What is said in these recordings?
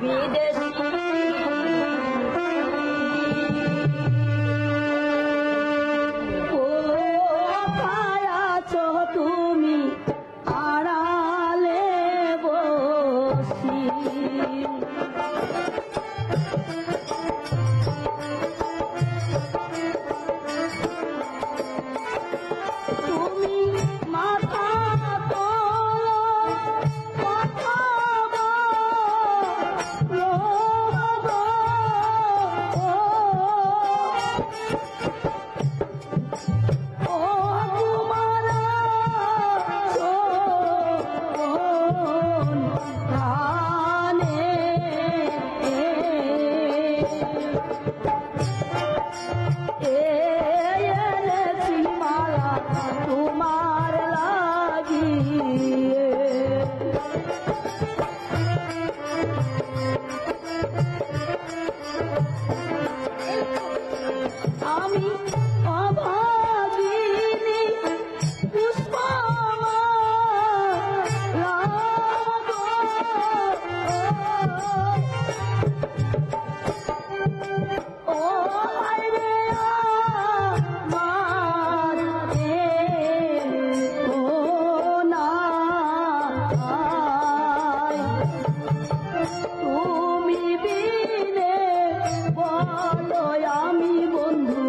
বিদেশী কোথায় আছো তুমি আড়ালে বসি তুমি মাথা তোলো কথা বলো গো। ও তোমার শোন কানে এনেছি মালা তোমার লাগিয়ে আমি অভাগিনী পুষ্পমালা গো। ও হায় রে আমার তুমি বিনে বলো আমি বন্ধু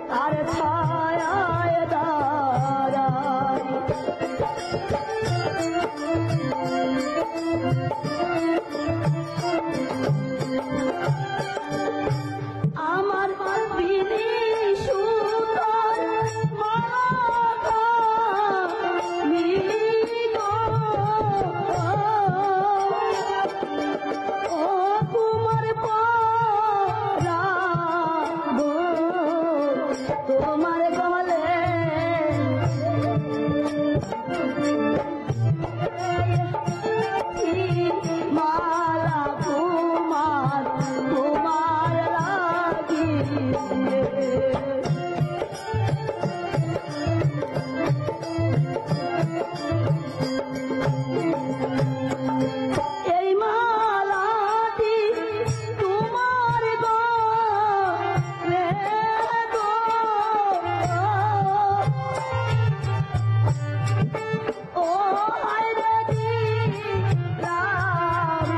তার ছায়ায় দাঁড়াই। আমার বিধি সুতোর মালা মিলি গো। ও কুমার পরা গো তোমার গলে মালা কুমার তোমার লাগিয়ে এই মালাটি তোমার গলে গো। ও হায় রে রাম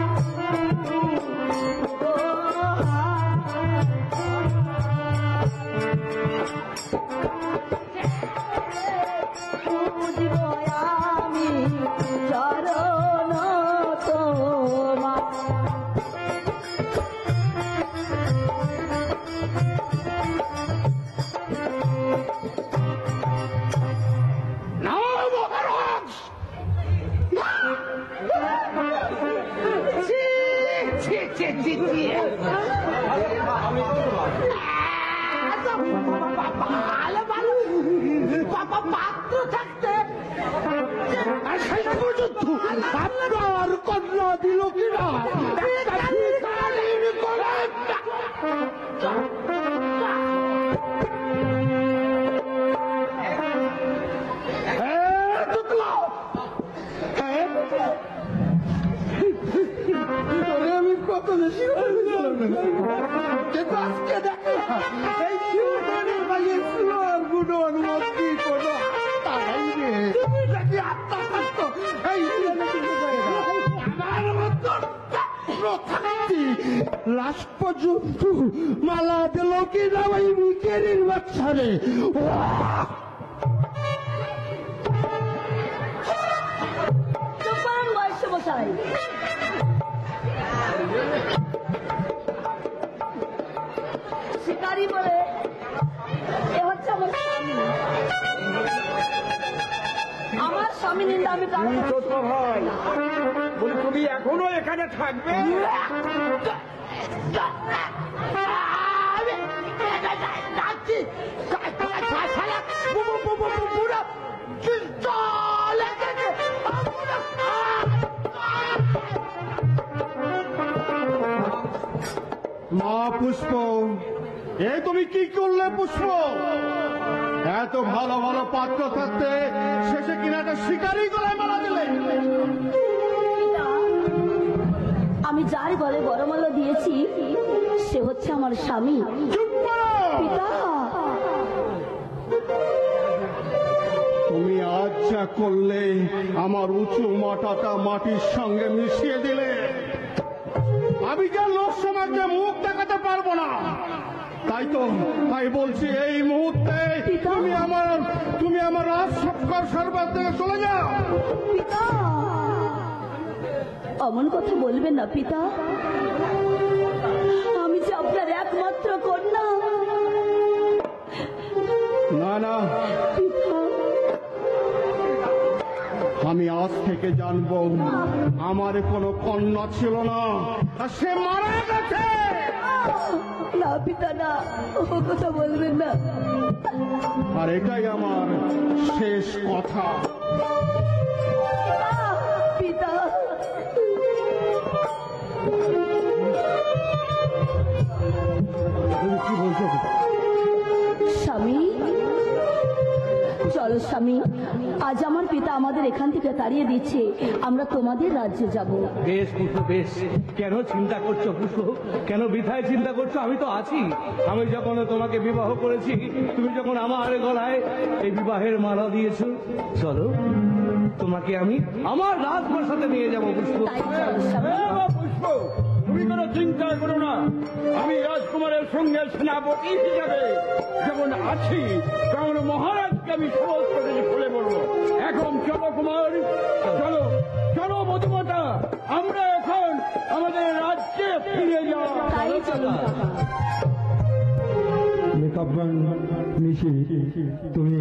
ও বুঝব আমি চরণ তোমার। ভালো ভালো বাবা পাত্র থাকতে শেষ পর্যন্ত আপনার কন্যা দিল কিনা আমি কত বেশি কিন্তু আজকে দেখলাম এই শিবনের মাঝে গুণ অনুমত কি কোনো তুমি নাকি আত্মা থাকতো এই আমার মতো থাকতি লাশ পর্যন্ত মালা দিল কি না ওই মুখের বাচ্চারে বসাই শিকারি বলে এ হচ্ছে আমার স্বামী। আমার স্বামী নিন্দা আমি ভাই বলি তুমি এখনো এখানে থাকবে মা পুষ্প এ তুমি কি করলে পুষ্প এত ভালো ভালো পাত্র থাকতে শেষে কিনা একটা শিকারি গলায় মারা দিলে আমি আমি যার গলে বরমালা দিয়েছি সে হচ্ছে আমার স্বামী। চুপ করো! পিতা, তুমি আজ যা করলে আমার উঁচু মাথাটা মাটির সঙ্গে মিশিয়ে দিলে। আমি যে লোক সমাজে মুখ দেখাতে পারবো না, তাই বলছি এই মুহূর্তে তুমি আমার রাজ সৎকার সর্বাত থেকে চলে যাও। পিতা, অমন কথা বলবেন না পিতা। আমি যে আপনার একমাত্র কন্যা। না না, পিতা, আমি আজ থেকে জানবো আমার কোনো কন্যা ছিল না, আর সে মারা গেছে। না পিতা না, ও কথা বলবেন না। আর এটাই আমার শেষ কথা। পিতা, তুমি কি বলছো? স্বামী, চলো স্বামী, আজ আমার পিতা আমাদের এখান থেকে তাড়িয়ে দিচ্ছে, আমরা তোমাদের রাজ্যে যাব। বেশ পুষ্প, বেশ। কেন চিন্তা করছো পুষ্প? কেন বৃথায় চিন্তা করছো? আমি তো আছি। আমি যখন তোমাকে বিবাহ করেছি, তুমি যখন আমার গলায় এই বিবাহের মালা দিয়েছো, চলো তোমাকে আমি আমার রাজপ্রাসাদে নিয়ে যাবো পুষ্প। তাই চলো স্বামী। পুষ্প, তুমি কোনো চিন্তা করো না। আমি রাজকুমারের সঙ্গে সেনাপতি হিসাবে যেমন আছি, কারণ মহারাজকে আমি সমস্ত কিছু খুলে বলবো। এখন চলো কুমার, চলো চলো মধুমাতা, আমরা এখন আমাদের রাজ্যে ফিরে যাই। তাই চলুন কাকা। মেকআপ নিশি, তুমি